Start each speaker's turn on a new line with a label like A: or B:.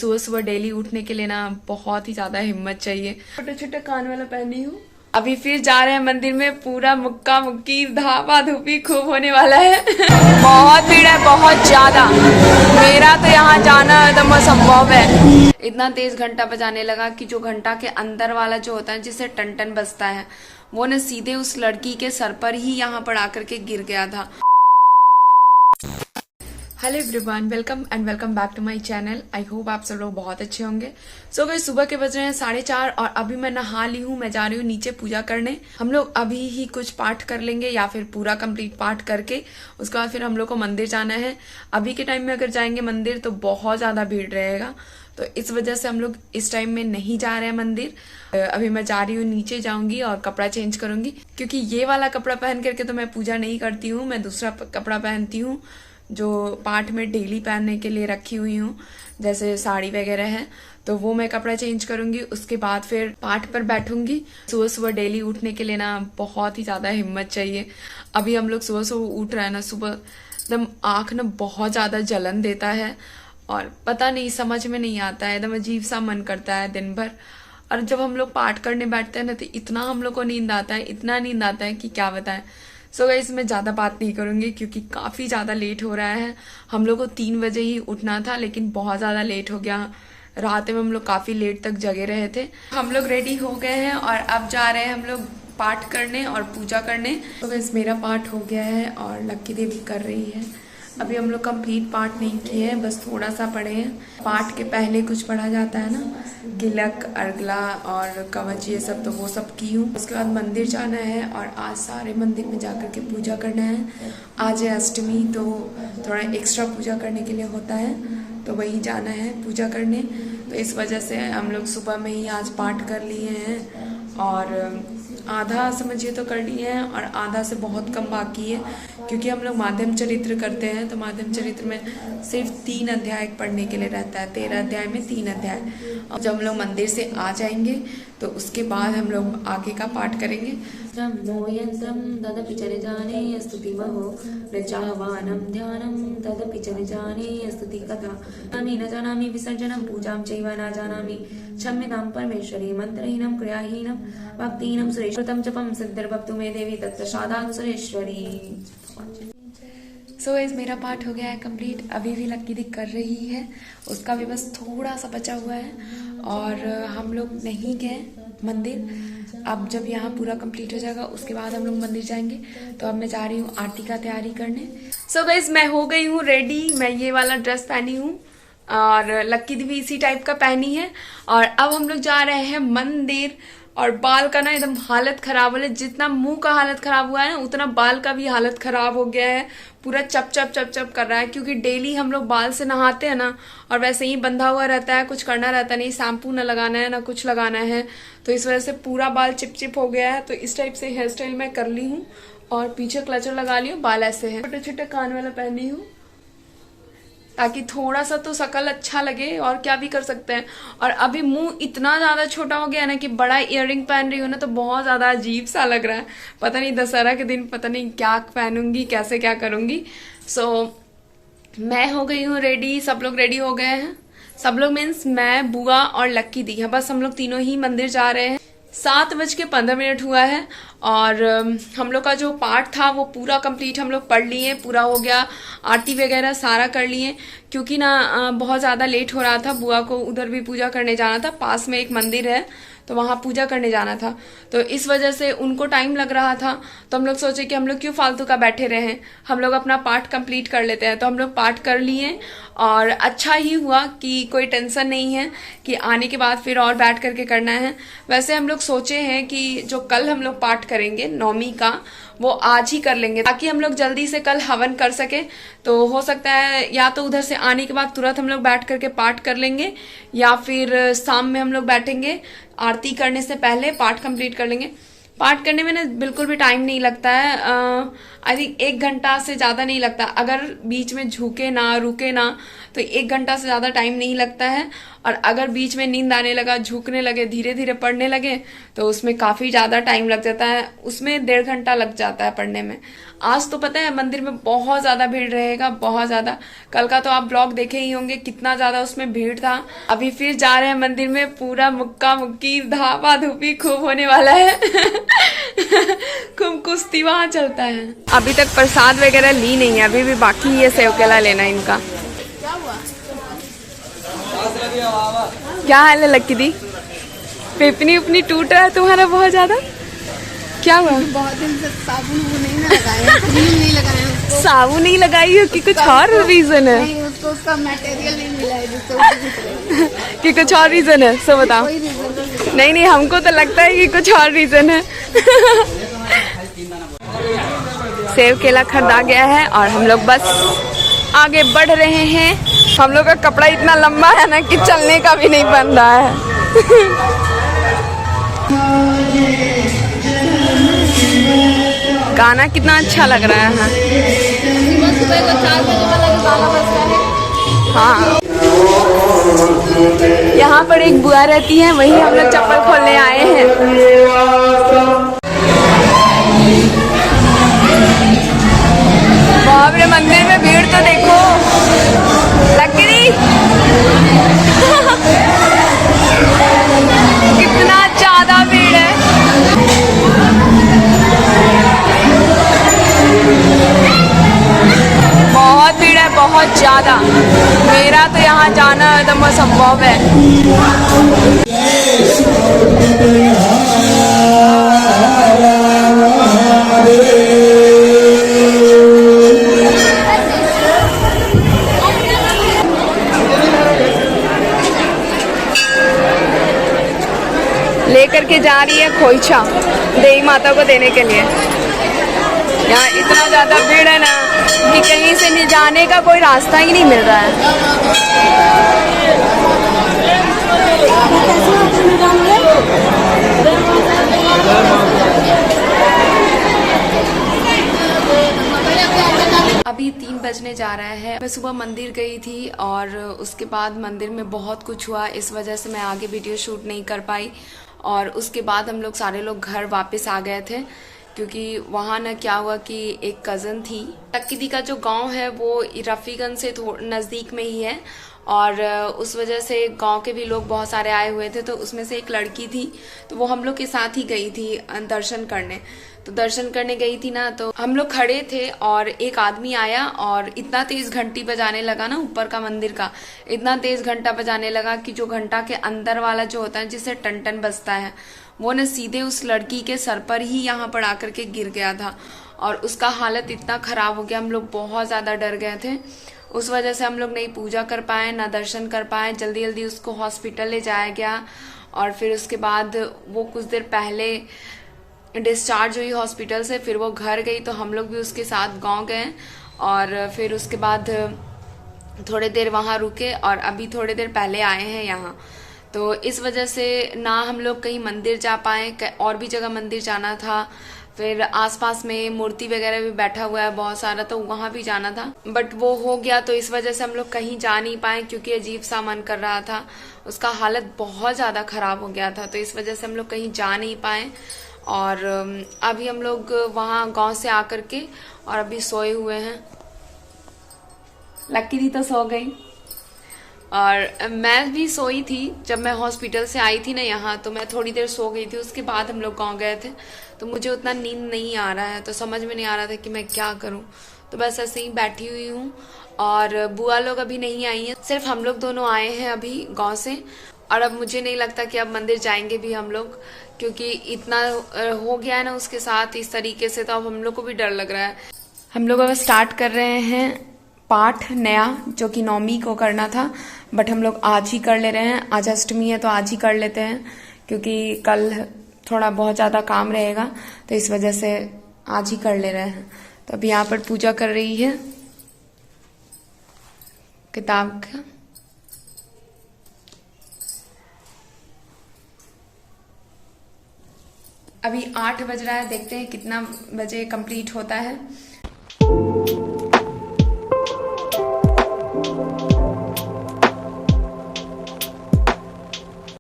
A: सुबह सुबह डेली उठने के लिए ना बहुत ही ज्यादा हिम्मत चाहिए। छोटे छोटे कान वाला पहनी हूँ। अभी फिर जा रहे हैं मंदिर में, पूरा मुक्का मुक्की धापा धूपी खूब होने वाला है। बहुत भीड़ है, बहुत ज्यादा। मेरा तो यहाँ जाना एकदम असंभव है। इतना तेज घंटा बजाने लगा कि जो घंटा के अंदर वाला जो होता है जिसे टन टन बजता है, वो न सीधे उस लड़की के सर पर ही यहाँ पर आकर के गिर गया था। Hello everyone, welcome and welcome back to my channel. I hope आप सब लोग बहुत अच्छे होंगे। सो गाइस, सुबह के बज रहे हैं 4:30 और अभी मैं नहा ली हूँ। मैं जा रही हूँ नीचे पूजा करने। हम लोग अभी ही कुछ पाठ कर लेंगे या फिर पूरा कंप्लीट पाठ करके उसके बाद फिर हम लोग को मंदिर जाना है। अभी के टाइम में अगर जाएंगे मंदिर तो बहुत ज्यादा भीड़ रहेगा, तो इस वजह से हम लोग इस टाइम में नहीं जा रहे हैं मंदिर। अभी मैं जा रही हूँ नीचे, जाऊंगी और कपड़ा चेंज करूंगी, क्योंकि ये वाला कपड़ा पहन करके तो मैं पूजा नहीं करती हूँ। मैं दूसरा कपड़ा पहनती हूँ जो पाठ में डेली पहनने के लिए रखी हुई हूँ, जैसे साड़ी वगैरह है, तो वो मैं कपड़ा चेंज करूंगी। उसके बाद फिर पाठ पर बैठूंगी। सुबह सुबह डेली उठने के लिए ना बहुत ही ज्यादा हिम्मत चाहिए। अभी हम लोग सुबह सुबह उठ रहे हैं ना, सुबह एकदम आँख ना बहुत ज्यादा जलन देता है और पता नहीं, समझ में नहीं आता है, एकदम अजीब सा मन करता है दिन भर। और जब हम लोग पाठ करने बैठते हैं ना तो इतना हम लोग को नींद आता है, इतना नींद आता है कि क्या बताएं। सो गाइस, मैं ज्यादा बात नहीं करूंगी क्योंकि काफी ज्यादा लेट हो रहा है। हम लोग को 3 बजे ही उठना था, लेकिन बहुत ज्यादा लेट हो गया। रात में हम लोग काफी लेट तक जगे रहे थे। हम लोग रेडी हो गए हैं और अब जा रहे हैं हम लोग पाठ करने और पूजा करने। तो गाइस, मेरा पाठ हो गया है और लक्की देवी कर रही है। अभी हम लोग कंप्लीट पाठ नहीं किए हैं, बस थोड़ा सा पढ़े हैं। पाठ के पहले कुछ पढ़ा जाता है ना, गिलक, अर्गला और कवच, ये सब, तो वो सब की हूँ। उसके बाद मंदिर जाना है और आज सारे मंदिर में जाकर के पूजा करना है। आज है अष्टमी, तो थोड़ा एक्स्ट्रा पूजा करने के लिए होता है, तो वही जाना है पूजा करने। तो इस वजह से हम लोग सुबह में ही आज पाठ कर लिए हैं और आधा समझिए तो कर लिए हैं और आधा से बहुत कम बाकी है, क्योंकि हम लोग माध्यम चरित्र करते हैं। तो माध्यम चरित्र में सिर्फ 3 अध्याय पढ़ने के लिए रहता है। 13 अध्याय में 3 अध्याय। और जब हम लोग मंदिर से आ जाएंगे तो उसके बाद हम लोग आगे का पाठ करेंगे।
B: यंत्रं तदपि च न जाने स्तुतिमहो न चाहवानं ध्यानं तदपि च न जाने स्तुति कथा न जानामि विसर्जनं पूजां चैव न जानामि क्षम्यतां परमेश्वरी मंत्रहीनं क्रियाहीनं भक्तिहीनं सुरेश्वरं जपं सिद्धिर्भवतु मे देवी तत्प्रसादात् सुरेश्वरी।
A: सो गाइस, मेरा पाठ हो गया है कंप्लीट। अभी भी लक्की दी कर रही है, उसका भी बस थोड़ा सा बचा हुआ है। और हम लोग नहीं गए मंदिर। अब जब यहाँ पूरा कंप्लीट हो जाएगा उसके बाद हम लोग मंदिर जाएंगे। तो अब मैं जा रही हूँ आरती का तैयारी करने। सो गाइस, मैं हो गई हूँ रेडी। मैं ये वाला ड्रेस पहनी हूँ और लक्की दी भी इसी टाइप का पहनी है। और अब हम लोग जा रहे हैं मंदिर। और बाल का ना एकदम हालत खराब है। जितना मुंह का हालत खराब हुआ है ना, उतना बाल का भी हालत खराब हो गया है। पूरा चप चप चप चप कर रहा है, क्योंकि डेली हम लोग बाल से नहाते हैं ना, और वैसे ही बंधा हुआ रहता है, कुछ करना रहता नहीं, शैम्पू ना लगाना है ना कुछ लगाना है, तो इस वजह से पूरा बाल चिप चिप हो गया है। तो इस टाइप से हेयर स्टाइल मैं कर ली हूँ और पीछे क्लचर लगा ली हूँ। बाल ऐसे है, छोटे छोटे कान वाला पहनी हूँ ताकि थोड़ा सा तो शकल अच्छा लगे, और क्या भी कर सकते हैं। और अभी मुंह इतना ज्यादा छोटा हो गया है ना कि बड़ा इयररिंग पहन रही हूँ ना, तो बहुत ज्यादा अजीब सा लग रहा है। पता नहीं दशहरा के दिन पता नहीं क्या पहनूंगी, कैसे क्या करूंगी। सो मैं हो गई हूँ रेडी, सब लोग रेडी हो गए हैं। सब लोग मीन्स मैं, बुआ और लक्की दी है, बस हम लोग तीनों ही मंदिर जा रहे हैं। 7:15 हुआ है और हम लोग का जो पाठ था वो पूरा कंप्लीट हम लोग पढ़ लिए, पूरा हो गया। आरती वगैरह सारा कर लिए, क्योंकि ना बहुत ज़्यादा लेट हो रहा था। बुआ को उधर भी पूजा करने जाना था, पास में एक मंदिर है तो वहाँ पूजा करने जाना था, तो इस वजह से उनको टाइम लग रहा था। तो हम लोग सोचे कि हम लोग क्यों फालतू का बैठे रहें, हम लोग अपना पाठ कंप्लीट कर लेते हैं। तो हम लोग पाठ कर लिए और अच्छा ही हुआ कि कोई टेंशन नहीं है कि आने के बाद फिर और बैठ करके करना है। वैसे हम लोग सोचे हैं कि जो कल हम लोग पाठ करेंगे नौमी का, वो आज ही कर लेंगे ताकि हम लोग जल्दी से कल हवन कर सके। तो हो सकता है या तो उधर से आने के बाद तुरंत हम लोग बैठ करके पाठ कर लेंगे, या फिर शाम में हम लोग बैठेंगे, आरती करने से पहले पाठ कंप्लीट कर लेंगे। पाठ करने में ना बिल्कुल भी टाइम नहीं लगता है। आई थिंक 1 घंटा से ज़्यादा नहीं लगता, अगर बीच में झुके ना, रुके ना, तो 1 घंटा से ज़्यादा टाइम नहीं लगता है। और अगर बीच में नींद आने लगा, झुकने लगे, धीरे धीरे पढ़ने लगे, तो उसमें काफ़ी ज़्यादा टाइम लग जाता है। उसमें 1.5 घंटा लग जाता है पढ़ने में। आज तो पता है मंदिर में बहुत ज्यादा भीड़ रहेगा, बहुत ज्यादा। कल का तो आप ब्लॉग देखे ही होंगे कितना ज्यादा उसमें भीड़ था। अभी फिर जा रहे हैं मंदिर में, पूरा मुक्का मुक्की धापा धूपी खूब होने वाला है। खूब कुश्ती वहां चलता है। अभी तक प्रसाद वगैरह ली नहीं है, अभी भी बाकी है सेव केला लेना इनका। क्या हाल है लक्की दी? पेपनी उपनी टूट रहा है तुम्हारा बहुत ज्यादा, क्या हुआ?
C: बहुत दिन से साबुन नहीं लगाया, क्रीम नहीं लगाया उसको।
A: साबुन नहीं लगाई हो कि कुछ और रीजन है?
C: नहीं, उसको उसका मटेरियल नहीं मिला है जिससे
A: कि कुछ और रीजन है? सो बताओ।
C: कोई रीजन
A: नहीं नहीं, हमको तो लगता है कि कुछ और रीजन है। सेव केला खरीदा गया है और हम लोग बस आगे बढ़ रहे हैं। हम लोग का कपड़ा इतना लंबा है ना कि चलने का भी नहीं बन रहा है। गाना कितना अच्छा लग रहा है।
C: सुबह को 4 बजे वाला गाना बजता है।
A: हाँ, यहाँ पर एक बुआ रहती है, वही हम लोग चप्पल खोलने आए हैं। बाप रे, मंदिर में भीड़ तो देखो। लकड़ी कितना ज्यादा भीड़ है। बहुत भीड़ है, बहुत ज्यादा। मेरा तो यहाँ जाना एकदम असंभव है। लेकर के जा रही है खोइछा देवी माता को देने के लिए। यहाँ इतना ज्यादा भीड़ है ना कि कहीं से नहीं जाने का कोई रास्ता ही नहीं मिल रहा है। अभी 3 बजने जा रहा है। मैं सुबह मंदिर गई थी और उसके बाद मंदिर में बहुत कुछ हुआ, इस वजह से मैं आगे वीडियो शूट नहीं कर पाई। और उसके बाद हम लोग सारे लोग घर वापस आ गए थे, क्योंकि वहाँ ना क्या हुआ कि एक कज़न थी। लक्की दी का जो गांव है वो रफ़ीगंज से नज़दीक में ही है, और उस वजह से गांव के भी लोग बहुत सारे आए हुए थे। तो उसमें से एक लड़की थी, तो वो हम लोग के साथ ही गई थी दर्शन करने। तो दर्शन करने गई थी ना, तो हम लोग खड़े थे और एक आदमी आया और इतना तेज घंटी बजाने लगा ना, ऊपर का मंदिर का इतना तेज घंटा बजाने लगा कि जो घंटा के अंदर वाला जो होता है जिससे टन टन बजता है, वो न सीधे उस लड़की के सर पर ही यहाँ पर आकर के गिर गया था। और उसका हालत इतना खराब हो गया, हम लोग बहुत ज़्यादा डर गए थे। उस वजह से हम लोग नहीं पूजा कर पाए, ना दर्शन कर पाए। जल्दी जल्दी उसको हॉस्पिटल ले जाया गया और फिर उसके बाद वो कुछ देर पहले डिस्चार्ज हुई हॉस्पिटल से। फिर वो घर गई तो हम लोग भी उसके साथ गांव गए और फिर उसके बाद थोड़ी देर वहाँ रुके और अभी थोड़ी देर पहले आए हैं यहाँ। तो इस वजह से ना हम लोग कहीं मंदिर जा पाए, और भी जगह मंदिर जाना था। फिर आसपास में मूर्ति वगैरह भी बैठा हुआ है बहुत सारा, तो वहाँ भी जाना था, बट वो हो गया। तो इस वजह से हम लोग कहीं जा नहीं पाए, क्योंकि अजीब सा मन कर रहा था। उसका हालत बहुत ज़्यादा ख़राब हो गया था, तो इस वजह से हम लोग कहीं जा नहीं पाए। और अभी हम लोग वहाँ गांव से आकर के और अभी सोए हुए हैं। लक्की दी तो सो गई और मैं भी सोई थी। जब मैं हॉस्पिटल से आई थी ना यहाँ, तो मैं थोड़ी देर सो गई थी। उसके बाद हम लोग गांव गए थे, तो मुझे उतना नींद नहीं आ रहा है, तो समझ में नहीं आ रहा था कि मैं क्या करूं। तो बस ऐसे ही बैठी हुई हूँ। और बुआ लोग अभी नहीं आई हैं, सिर्फ हम लोग दोनों आए हैं अभी गांव से। और अब मुझे नहीं लगता कि अब मंदिर जाएंगे भी हम लोग, क्योंकि इतना हो गया है ना उसके साथ इस तरीके से, तो अब हम लोग को भी डर लग रहा है। हम लोग अब स्टार्ट कर रहे हैं पाठ नया, जो कि 9वीं को करना था, बट हम लोग आज ही कर ले रहे हैं। आज अष्टमी है तो आज ही कर लेते हैं, क्योंकि कल थोड़ा बहुत ज़्यादा काम रहेगा, तो इस वजह से आज ही कर ले रहे हैं। तो अभी यहाँ पर पूजा कर रही है किताब का। अभी 8 बज रहा है, देखते हैं कितना बजे कंप्लीट होता है।